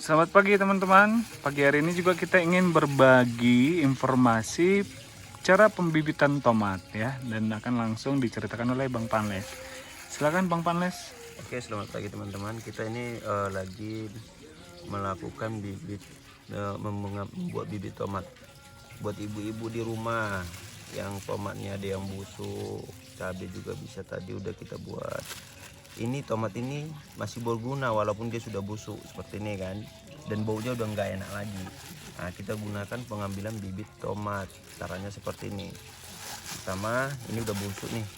Selamat pagi teman-teman. Pagi hari ini juga kita ingin berbagi informasi cara pembibitan tomat ya, dan akan langsung diceritakan oleh Bang Panles. Silakan Bang Panles. Oke, selamat pagi teman-teman. Kita ini lagi melakukan membuat bibit tomat buat ibu-ibu di rumah yang tomatnya ada yang busuk, cabai juga bisa tadi udah kita buat. Ini tomat ini masih berguna walaupun dia sudah busuk seperti ini kan, dan baunya udah nggak enak lagi. Nah, kita gunakan pengambilan bibit tomat. Caranya seperti ini. Pertama, ini udah busuk nih.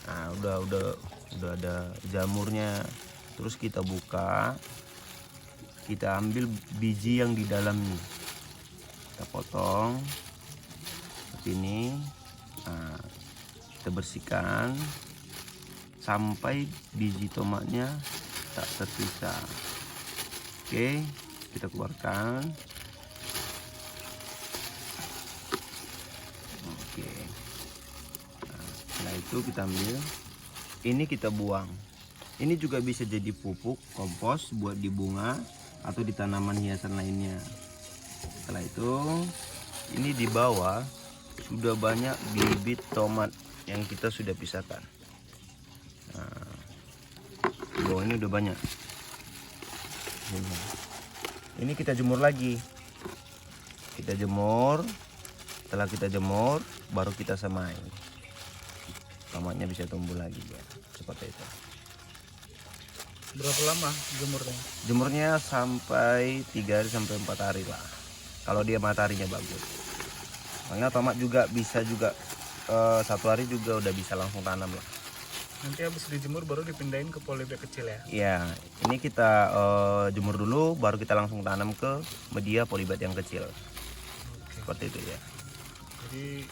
Nah, udah ada jamurnya. Terus kita buka, kita ambil biji yang di dalam nih, kita potong seperti ini. Nah, kita bersihkan sampai biji tomatnya tak tersisa. Oke, kita keluarkan. Oke, nah, setelah itu kita ambil ini, kita buang. Ini juga bisa jadi pupuk kompos buat di bunga atau di tanaman hiasan lainnya. Setelah itu, ini di bawah sudah banyak bibit tomat yang kita sudah pisahkan. Nah, di bawah ini udah banyak. Ini kita jemur lagi. Kita jemur. Setelah kita jemur, baru kita semai. Tomatnya bisa tumbuh lagi ya, seperti itu. Berapa lama jemurnya? Jemurnya sampai 3 hari sampai 4 hari lah, kalau dia mataharinya bagus. Soalnya tomat juga bisa juga 1 hari juga udah bisa langsung tanam lah. Nanti habis dijemur baru dipindahin ke polybag kecil ya? Ya, ini kita jemur dulu, baru kita langsung tanam ke media polybag yang kecil. Oke. Seperti itu ya. Jadi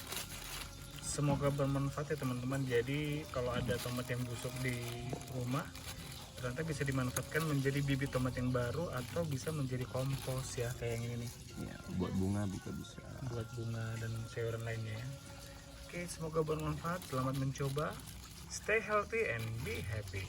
semoga bermanfaat ya teman-teman. Jadi kalau ada tomat yang busuk di rumah, ternyata bisa dimanfaatkan menjadi bibit tomat yang baru atau bisa menjadi kompos ya, kayak yang ini nih, Ya, buat bunga juga bisa. buat bunga dan sayuran lainnya ya. Oke, semoga bermanfaat. Selamat mencoba. Stay healthy and be happy.